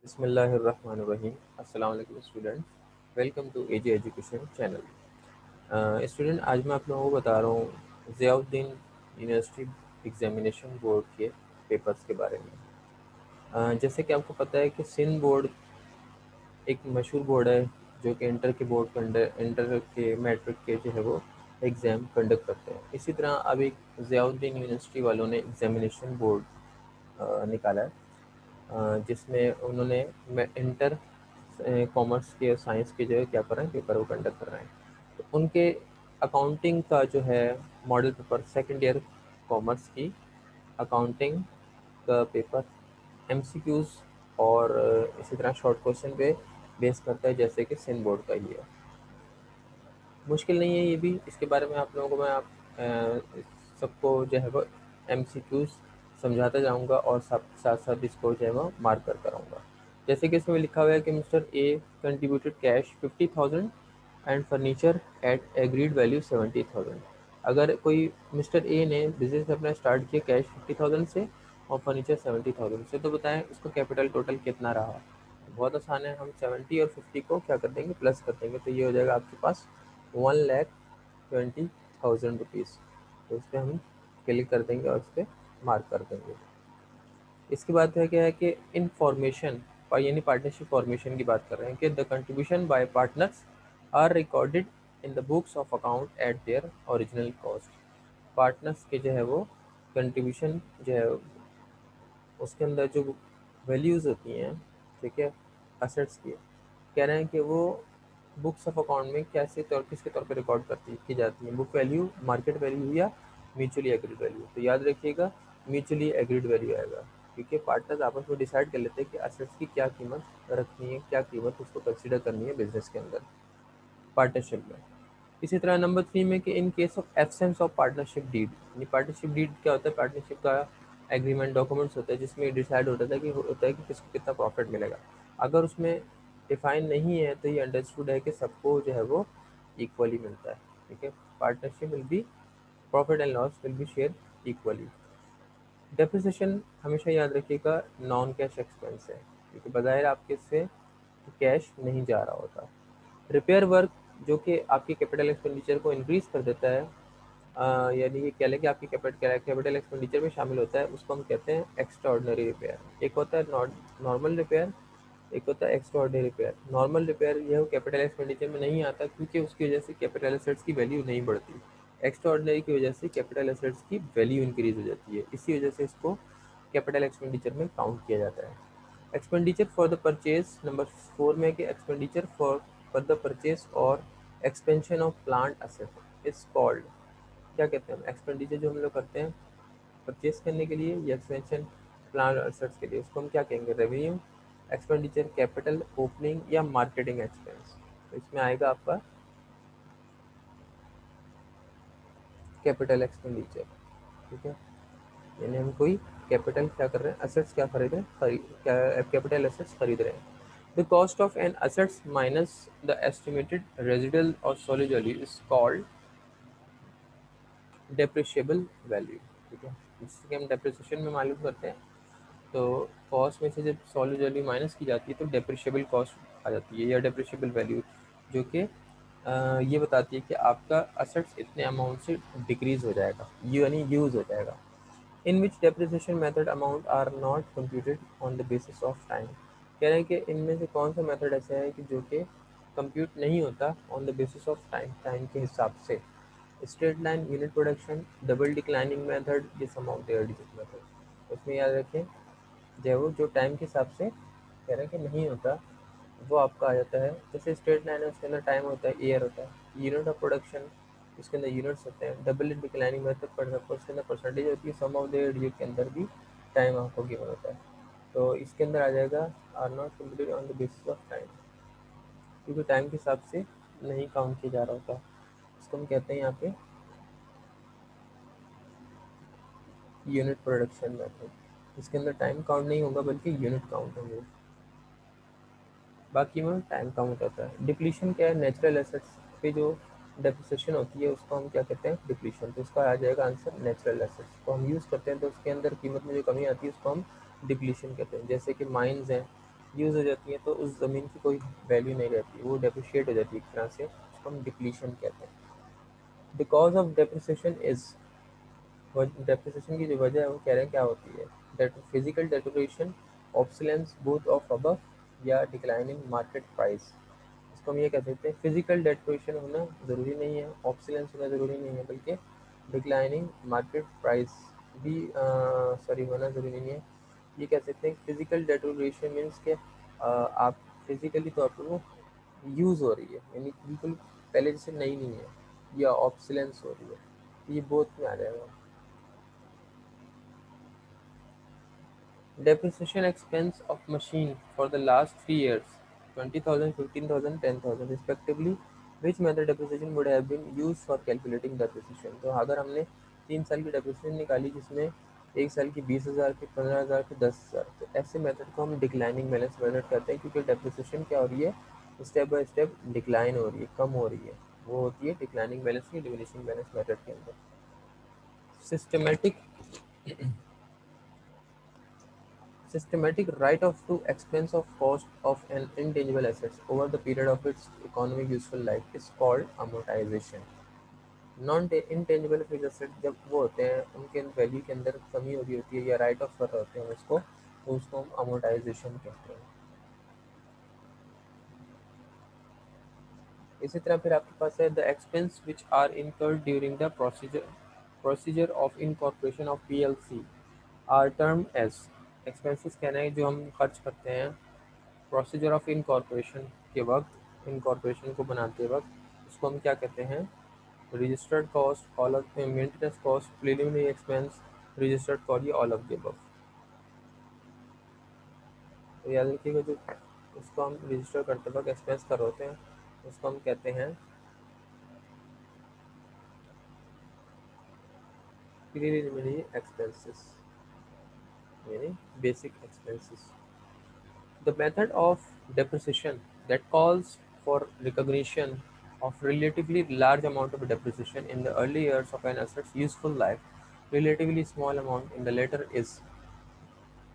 बिस्मिल्लाहिर्रहमानिर्रहीम। अस्सलाम वालेकुम students, welcome to AG education channel. Student, आज मैं आप लोगों को बता रहा हूँ ज़ियाउद्दीन यूनिवर्सिटी एग्जामिनेशन बोर्ड के पेपर्स के बारे में। जैसे कि आपको पता है कि सिंध बोर्ड एक मशहूर बोर्ड है जो कि इंटर के बोर्ड इंटर के मैट्रिक के जो है वो एग्ज़ाम कंडक्ट करते हैं। इसी तरह अब एक ज़ियाउद्दीन यूनिवर्सिटी वालों ने एग्जामिनेशन बोर्ड निकाला है, जिसमें उन्होंने इंटर कॉमर्स के और साइंस के जो है क्या कर रहे हैं, पेपर वो कंडक्ट कर रहे हैं। तो उनके अकाउंटिंग का जो है model paper second year commerce की अकाउंटिंग का पेपर एमसीक्यूज और इसी तरह शॉर्ट क्वेश्चन पे बेस करता है, जैसे कि सिंध बोर्ड का ही है। मुश्किल नहीं है ये भी, इसके बारे में आप लोगों को मैं सबको जो है वो एमसीक्यूज समझाता जाऊंगा और साथ साथ इसको जो है वो मार्क कर कराऊंगा। जैसे कि इसमें लिखा हुआ है कि mister A contributed cash 50,000 and furniture at agreed value 70,000। अगर कोई मिस्टर ए ने बिजनेस अपना स्टार्ट किया कैश 50,000 से और फर्नीचर 70,000 से, तो बताएं उसका कैपिटल टोटल कितना रहा। बहुत आसान है, हम 70 और 50 को क्या कर देंगे, प्लस कर देंगे, तो ये हो जाएगा आपके पास 1,20,000 रुपीज़। तो इस पर हम क्लिक कर देंगे और इस पर मार्क कर देंगे। इसके बाद है क्या है कि इन फॉर्मेशन यानी पार्टनरशिप फॉर्मेशन की बात कर रहे हैं कि the contribution by partners are recorded in the books of account at their original cost. Partners के जो है वो कंट्रीब्यूशन जो है उसके अंदर जो वैल्यूज़ होती हैं, ठीक है, असेट्स की, कह रहे हैं कि वो बुक्स ऑफ अकाउंट में कैसे तौर किसके तौर पर रिकॉर्ड की जाती है, बुक वैल्यू, मार्केट वैल्यू या म्यूचुअली एग्रीड वैल्यू। तो याद रखिएगा म्यूचुअली एग्रीड वैल्यू आएगा, क्योंकि पार्टनर्स आपस में डिसाइड कर लेते हैं कि असेट्स की क्या कीमत रखनी है, क्या कीमत उसको कंसिडर करनी है बिजनेस के अंदर पार्टनरशिप में। इसी तरह नंबर 3 में कि in case of absence of partnership deed, यानी पार्टनरशिप डीड क्या होता है, पार्टनरशिप का एग्रीमेंट डॉक्यूमेंट्स होता है जिसमें डिसाइड होता है कि किसको कितना प्रॉफिट मिलेगा। अगर उसमें डिफाइन नहीं है तो ये अंडरस्टूड है कि सबको जो है वो इक्वली मिलता है, ठीक है। Partnership will be, profit and loss will be share equally. Depreciation हमेशा याद रखिएगा नॉन कैश एक्सपेंस है, क्योंकि बजाय आपके से कैश नहीं जा रहा होता। रिपेयर वर्क जो कि आपकी कैपिटल एक्सपेंडिचर को इंक्रीज कर देता है, यानी ये कह लें कि आपकी कैपिटल एक्सपेंडिचर में शामिल होता है, उसको हम कहते हैं एक्स्ट्रा ऑर्डिनरी रिपेयर। एक होता है नॉर्मल रिपेयर, एक होता है extra ordinary repair. Normal repair यह कैपिटल एक्सपेंडिचर में नहीं आता क्योंकि उसकी वजह से कैपिटल एसेट्स की वैल्यू नहीं बढ़ती। एक्स्ट्रा ऑर्डिनरी की वजह से कैपिटल एसेट्स की वैल्यू इंक्रीज हो जाती है, इसी वजह से इसको कैपिटल एक्सपेंडिचर में काउंट किया जाता है। Expenditure for the purchase number 4 में कि एक्सपेंडिचर फॉर द परचेज और expansion of plant asset is called, क्या कहते हैं हम, एक्सपेंडिचर जो हम लोग करते हैं परचेज करने के लिए या एक्सपेंशन प्लांट असेट्स के लिए, उसको हम क्या कहेंगे, रेवेन्यू, एक्सपेंडिचर, कैपिटल, ओपनिंग या मार्केटिंग एक्सपेंस। तो इसमें आएगा आपका कैपिटल एक्सपेंडिचर, ठीक है। यानी हम कोई कैपिटल क्या कर रहे हैं, असेट्स क्या खरीद रहे हैं, कैपिटल एसेट्स खरीद रहे हैं। The cost of an assets minus the estimated residual और solid value is called depreciable value, ठीक है। जिससे हम डेप्रिसिएशन में मालूम करते हैं, तो कॉस्ट में से जब सॉलिड वैल्यू माइनस की जाती है तो डेप्रिशिएबल कॉस्ट आ जाती है या डेप्रिशिएबल वैल्यू, जो कि ये बताती है कि आपका असेट्स इतने अमाउंट से डिक्रीज हो जाएगा, यानी यूज़ हो जाएगा। In which depreciation method amount are not computed on the basis of time. कह रहे हैं कि इनमें से कौन सा मेथड ऐसा है कि जो कि कंप्यूट नहीं होता on the basis of time, time के हिसाब से। Straight line, unit production, double declining method, ये सम ऑफ देयर डिजिट मेथड। उसमें याद रखें जो टाइम के हिसाब से कह रहे हैं कि नहीं होता, वो आपका आ जाता है। जैसे स्ट्रेट लाइन है उसके अंदर टाइम होता है, ईयर होता है। यूनिट ऑफ प्रोडक्शन उसके अंदर यूनिट्स होते हैं। डबल डिक्लाइनिंग मेथड पर उसके अंदर परसेंटेज होती है। सम ऑफ द ड्यू के अंदर भी टाइम आपको गिवन होता है। तो इसके अंदर आ जाएगा are not completed on the basis of time, क्योंकि टाइम के हिसाब से नहीं काउंट किया जा रहा होता। इसको हम कहते हैं यहाँ पे यूनिट प्रोडक्शन मेथड। इसके अंदर टाइम काउंट नहीं होगा बल्कि यूनिट काउंट होंगे, बाकी में टाइम काउंट होता है। डिप्लीशन क्या है, नेचुरल एसेट्स पे जो डेप्रिसिएशन होती है उसको हम क्या कहते हैं, डिप्लीशन। तो इसका आ जाएगा आंसर नेचुरल एसेट्स को हम यूज़ करते हैं तो उसके अंदर कीमत में जो कमी आती है उसको हम डिप्लीशन कहते हैं। जैसे कि माइंस हैं, यूज़ हो जाती हैं तो उस ज़मीन की कोई वैल्यू नहीं रहती, वो डेप्रिशिएट हो जाती है एक तरह से, उसको हम डिप्लीशन कहते हैं। The cause of depreciation is, depreciation की जो वजह है वो कह रहे हैं क्या होती है, that physical deterioration, obsolescence both of above, या डिक्लाइनिंग मार्केट प्राइस। इसको हम ये कह सकते हैं फिजिकल डेटोरेशन होना ज़रूरी नहीं है, ऑब्सोलेंस होना ज़रूरी नहीं है, बल्कि डिक्लाइनिंग मार्केट प्राइस भी सॉरी होना ज़रूरी नहीं है। ये कह सकते हैं फिजिकल डेटोरेशन मीन्स के आप फिजिकली तौर पर वो यूज़ हो रही है, यानी बिल्कुल पहले जैसे नई नहीं है, या ऑब्सोलेंस हो रही है, तो ये बोथ में आ जाएगा। Depreciation expense of machine for the last 3 years, 20,000, 15,000, 10,000 respectively, which method depreciation would have been used for calculating depreciation। तो अगर हमने 3 साल की depreciation निकाली जिसमें एक साल की 20,000 की, 15,000 की, 10,000, तो ऐसे मेथड को हम डिक्लाइनिंग बैलेंस मेथड कहते हैं, क्योंकि depreciation क्या हो रही है, स्टेप बाय स्टेप डिक्लाइन हो रही है, कम हो रही है, वो होती है डिक्लाइनिंग बैलेंस की डिमिनिशिंग बैलेंस मेथड के अंदर। Systematic Systematic write-off to expense of cost of an intangible assets over the period of its economic useful life is called amortization। Non intangible fix asset जब वो होते हैं उनके value के अंदर कमी हो रही होती है या राइट ऑफ कर रहे होते हैं उसको, तो उसको हम अमोर्टाइजेशन कहते हैं। इसी तरह फिर आपके पास है the expense which are incurred during the procedure of incorporation of PLC are term as. Expenses कहना है जो हम खर्च करते हैं प्रोसीजर ऑफ इनकॉर्पोरेशन के वक्त, इनकॉर्पोरेशन को बनाते वक्त, उसको हम क्या कहते हैं, registered cost, all of maintenance cost, preliminary expense, registered cost, ये ऑल ऑफ द अबव। तो याद रखिएगा जो उसको हम रजिस्टर करते वक्त एक्सपेंस कर होते हैं उसको हम कहते हैं प्रिलिमिनरी एक्सपेंसेस, यानी basic expenses. The method of depreciation that calls for recognition of relatively large amount of depreciation in the early years of an asset's useful life, relatively small amount in the later is,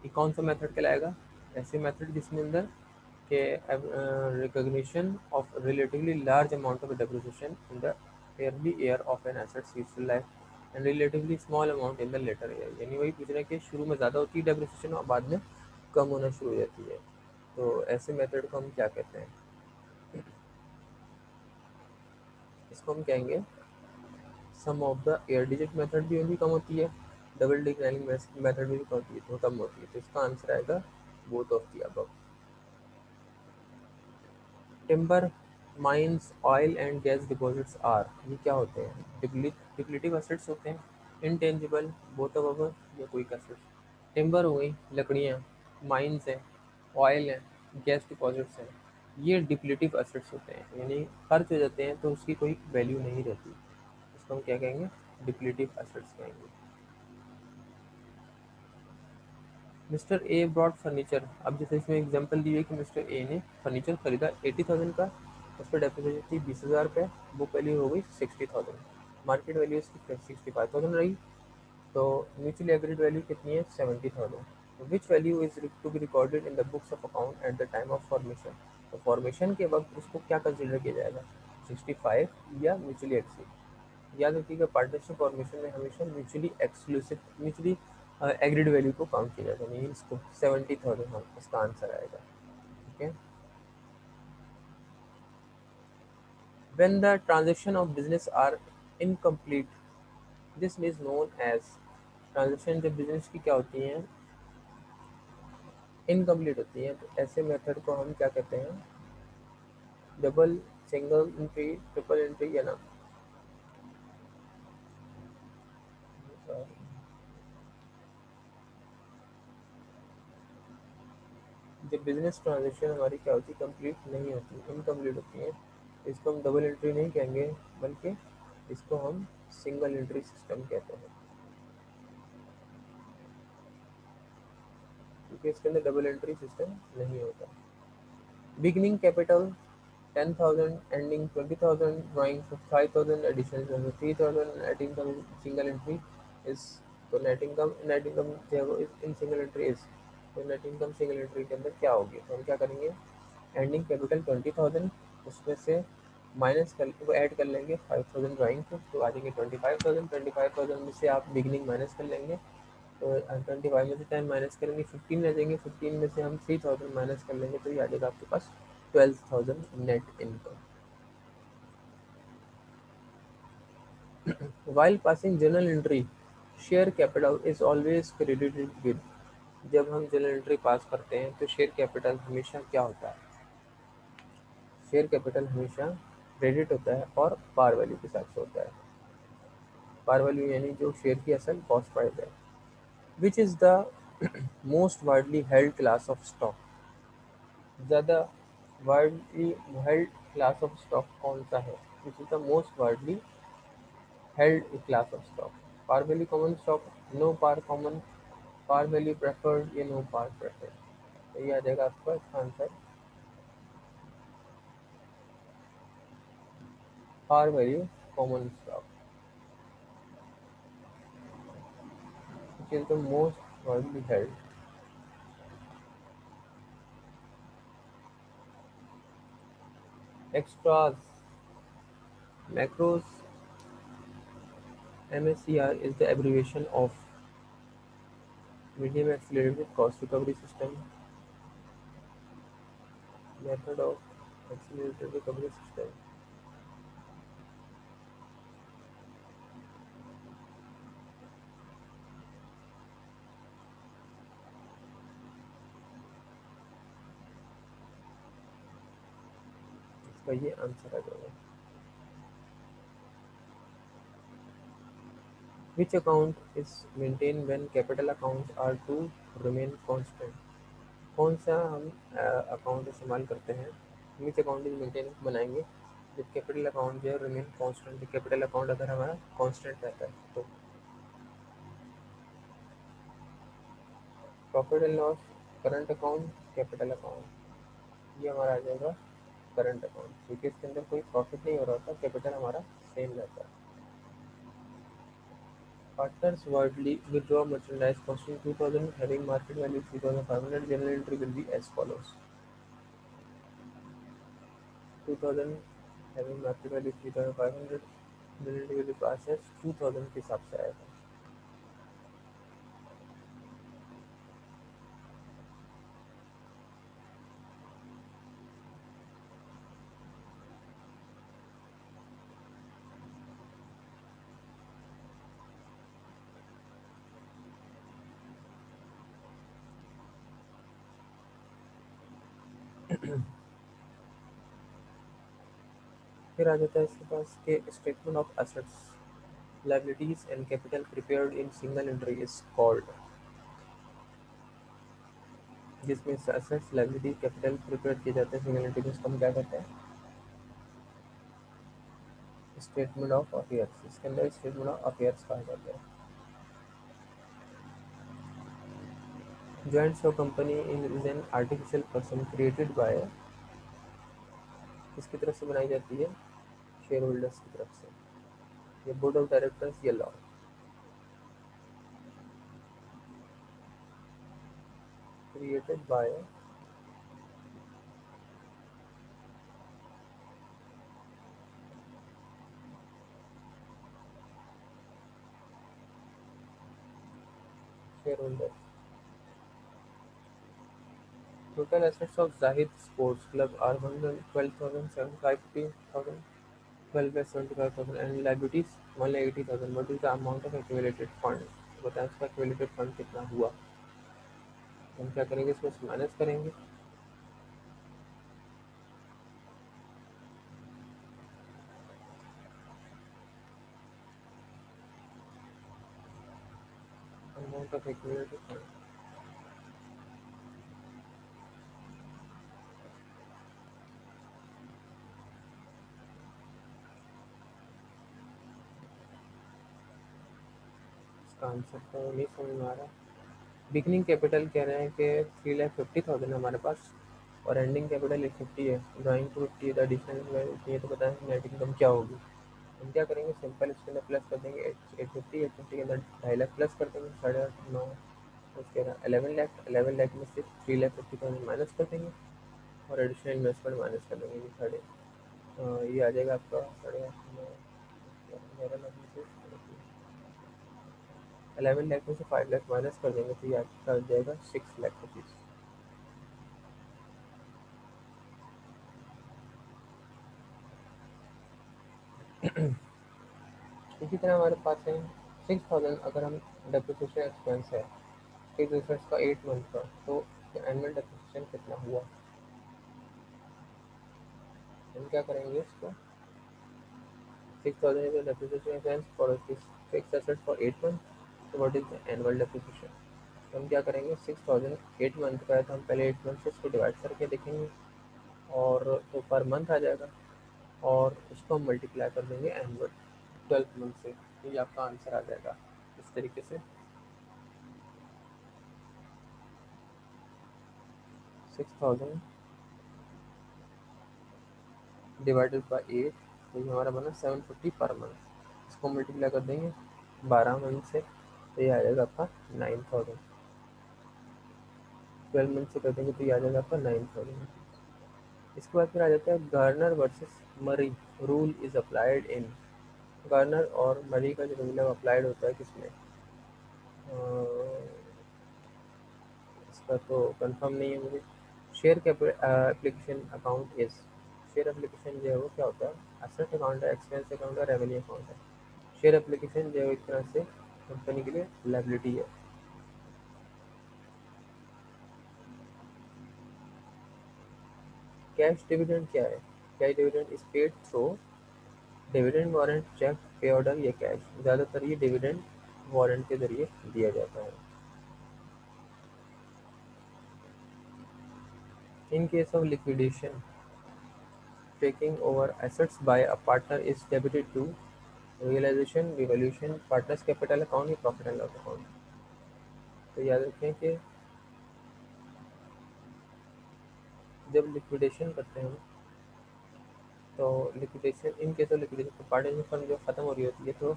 ये कौन सा method कहलाएगा, ऐसे method जिसमें अंदर के recognition of relatively large amount of depreciation in the early year of an asset's useful life and relatively small amount in the later year। यानी वही पूछ रहे हैं कि शुरू में ज़्यादा होती है डेप्रिसिएशन और बाद में कम होना शुरू हो जाती है, तो ऐसे मेथड को हम क्या कहते हैं, इसको हम कहेंगे sum of the year digit method भी कम होती है, डबल डिक्लाइनिंग मेथड भी कम होती है, तो कम होती है, तो इसका आंसर आएगा both of the above. Timber mines oil and gas deposits are, ये क्या होते हैं, डिप्लीटिव एसेट्स होते हैं, इनटेंजिबल बोथ ऑफ अबव, या कोई एसेट्स। टिम्बर हो गई लकड़ियाँ, माइंस है, ऑयल है, गैस डिपॉजिट्स हैं, ये डिप्लीटिव एसेट्स होते हैं, यानी खर्च हो जाते हैं तो उसकी कोई वैल्यू नहीं रहती, इसको हम क्या कहेंगे, डिप्लीटिव एसेट्स कहेंगे। मिस्टर ए ब्रॉड फर्नीचर, अब जैसे इसमें एग्जांपल दी है कि मिस्टर ए ने फर्नीचर खरीदा 80,000 का, उस पर डेप्रिसिएशन थी 20,000 रुपये, बुक वैल्यू हो गई 60,000, मार्केट वैल्यू इसकी 65,000 रही, तो म्यूचुअली एग्रीड वैल्यू कितनी है 70,000। Which value is to be recorded in the books of account at the time of formation, तो फॉर्मेशन के वक्त उसको क्या कंसिडर किया जाएगा, 65 या म्यूचुअली एक्सक्लूसिव। याद रखिएगा पार्टनरशिप फॉर्मेशन में हमेशा mutually exclusive, mutually agreed value को काउंट किया जाता है, यानी इसको 70,000 हाँ इसका आंसर आएगा। ठीक है, when the transaction of business are incomplete, this is known as, transaction जब बिजनेस की क्या होती हैं, इनकम्प्लीट होती हैं, तो ऐसे मेथड को हम क्या कहते हैं, double, single entry, triple entry, या ना। जब बिजनेस ट्रांजेक्शन हमारी क्या होती है, कंप्लीट नहीं होती, इनकम्प्लीट होती है, इसको हम डबल एंट्री नहीं कहेंगे, बल्कि इसको हम सिंगल एंट्री सिस्टम कहते हैं, क्योंकि इसके अंदर डबल एंट्री सिस्टम नहीं होता। Beginning capital 10,000, ending 20,000, drawing for 5,000, additional 3,000, net income single entry is, तो net income जो है वो is in single entry is तो नेट इनकम सिंगल एंट्री के अंदर क्या होगी, तो हम क्या करेंगे, एंडिंग कैपिटल 20,000, उसमें से माइनस कर वो ऐड कर लेंगे 5,000 ड्राइंग को, तो आ जाएंगे 25,000। 25,000 में से आप बिगनिंग माइनस कर लेंगे, तो 25 में से 10 माइनस करेंगे 15 रह जाएंगे, 15 में से हम 3,000 माइनस कर लेंगे, तो ये आ जाएगा आपके पास 12,000 net income. While passing journal entry, share capital is always credited with। जब हम journal entry पास करते हैं तो शेयर कैपिटल हमेशा क्या होता है, शेयर कैपिटल हमेशा क्रेडिट होता है और पार वैल्यू के हिसाब से होता है। पार वैल्यू यानी जो शेयर की असल कॉस्ट प्राइस है। Which is the most widely held class of stock. ज़्यादा widely held class of stock कौन सा है, which is the most widely held a class of stock। Par value common stock, no par common, par value preferred या no par preferred। तो ये आ जाएगा आपका इसका answer par value common stock, which is the most widely held। Extras, macros, MSCR is the abbreviation of medium accelerated cost recovery system, method of accelerated recovery system। इसका ये answer आ जाएगा। Which account is maintained when capital accounts are to remain constant। कौन सा हम account इस्तेमाल करते हैं, which account is maintain बनाएंगे जब कैपिटल अकाउंट जो है रिमेन कांस्टेंट। कैपिटल अकाउंट अगर हमारा कांस्टेंट रहता है तो profit and loss, current account, capital account, ये हमारा आ जाएगा करंट अकाउंट, क्योंकि इसके अंदर कोई प्रॉफिट नहीं हो रहा था, कैपिटल हमारा सेम रहता है। Partners widely withdraw merchandise costing 2000 having market value 3500, general entry will be as follows. 2000 having market value 3500, general entry will be pass as 2000 के हिसाब से आएगा। फिर आ जाता है इसके पास के statement of assets liabilities and capital prepared in single entry is called. जिसमें एसेट्स लायबिलिटीज कैपिटल प्रिपेयर किए जाते हैं सिंगल एंट्री में, उसको हम क्या कहते हैं, स्टेटमेंट ऑफ अफेयर्स। इसके अंदर स्टेटमेंट ऑफ अफेयर्स कहा जाता है। Joint stock company is an artificial person created by, किसकी तरफ से बनाई जाती है, शेयर होल्डर्स की तरफ से, ये बोर्ड ऑफ डायरेक्टर्स ये law. Created by share holders. Total assets of Zahid sports club are 112,750,000, 12,75,000 and liabilities 1,80,000। What is the amount of accumulated fund, बताएं इसका accumulated fund कितना हुआ। हम क्या करेंगे, इसमें से माइनस करेंगे, अमाउंट ऑफ accumulated fund। इसका आंसर तो नहीं समझ में आ रहा। बिगनिंग कैपिटल कह रहे हैं कि 3,50,000 है हमारे पास, और एंडिंग कैपिटल 850 है, ड्राइंग टू 50 है, एडिशनल ये तो बताएं नेट इनकम क्या होगी। हम क्या करेंगे, सिंपल इसके अंदर प्लस कर देंगे, 850 850 के अंदर 2.5 लाख प्लस कर देंगे, 8.5 9 उसके बाद 11 लाख में से 3,50,000 माइनस कर देंगे और एडिशनल इन्वेस्टमेंट माइनस कर देंगे। ये आ जाएगा आपका 11 लाख में से 11 लाख में से 5 लाख माइनस कर देंगे तो ये आपका आ जाएगा 6 लाख रुपीज़। इसी तरह हमारे पास है 6,000 अगर हम डेप्रिसिएशन एक्सपेंस है फिक्स एसेट्स का 8 मंथ का, तो एनुअल डेप्रिसिएशन कितना हुआ। हम क्या करेंगे इसको 6,000 is the depreciation expense for a fixed asset for 8 months, so what is the annual depreciation। तो हम क्या करेंगे 6,000 8 मंथ का है तो हम पहले 8 मंथ से इसको डिवाइड करके देखेंगे और तो पर मंथ आ जाएगा और उसको हम मल्टीप्लाई कर देंगे एनुअल 12 मंथ से, तो ये आपका आंसर आ जाएगा इस तरीके से 6,000 डिवाइडेड बाई 8, तो ये हमारा बना 750 पर मंथ। इसको मल्टीप्लाई कर देंगे 12 मंथ से तो ये आ जाएगा आपका 9,000। 12 मंथ से कर देंगे तो ये आ जाएगा आपका 9,000। इसके बाद फिर आ जाता है गार्नर वर्सेस मरी rule is applied in. Garner और मरी का जो रूल है अप्लाइड होता है किसमें, इसका तो कंफर्म नहीं है मुझे। Share application account is, share application जो है वो क्या होता है एसेट अकाउंट है, एक्सपेंस अकाउंट है, रेवेन्यू अकाउंट है। शेयर एप्लीकेशन जो है एक तरह से कंपनी के लिए लायबिलिटी है। कैश डिविडेंड क्या है, cash dividend is paid through dividend warrant, cheque, pay order या कैश। ज़्यादातर ये डिविडेंड वारंट के जरिए दिया जाता है। In case of liquidation taking over assets by a partner is debited to realization, revaluation, partners capital account या profit and loss account. तो याद रखें कि जब लिक्विडेशन करते हैं तो liquidation in case of liquidation तो पार्टनर फर्म जो खत्म हो रही होती है तो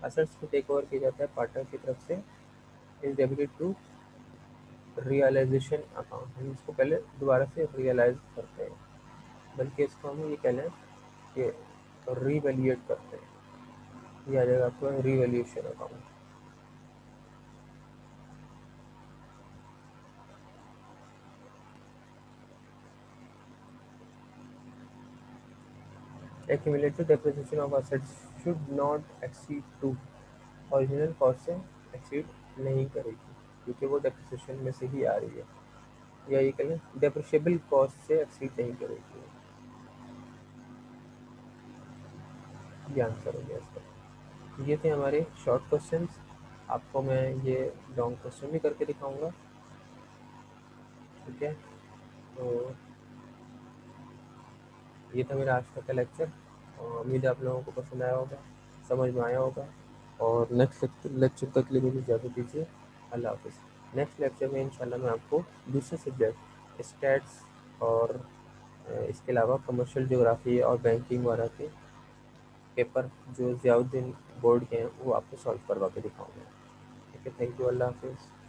असेट्स को टेक ओवर किया जाता है पार्टनर की तरफ से, is debited to realisation account. हम इसको पहले दोबारा से रियलाइज करते हैं, बल्कि इसको हम ये कह लें कि रीवैल्यूएट करते हैं। ये आ जाएगा आपका revaluation account. Accumulated depreciation of assets should not exceed 2, original cost से एक्सीड नहीं करेगी क्योंकि वो डेप्रिसिएशन में से ही आ रही है, या ये कहें डेप्रिशिएबल कॉस्ट से एक्सीड नहीं करेगी। ये आंसर हो गया इसका। ये थे हमारे शॉर्ट क्वेश्चंस। आपको मैं ये लॉन्ग क्वेश्चन भी करके दिखाऊंगा, ठीक है। तो ये था मेरा आज तक का लेक्चर और उम्मीद है आप लोगों को पसंद आया होगा, समझ में आया होगा। और नेक्स्ट लेक्चर तक के लिए मुझे इजाज़त दीजिए। अल्लाह हाफ़िज़। नेक्स्ट लेक्चर में इंशाल्लाह मैं आपको दूसरे सब्जेक्ट स्टैट्स और इसके अलावा कमर्शियल ज्योग्राफी और बैंकिंग वाला के पेपर जो ज़ियाउद्दीन बोर्ड के हैं वो आपको सॉल्व करवा के दिखाऊंगा। ठीक है, थैंक यू, अल्लाह हाफ़िज़।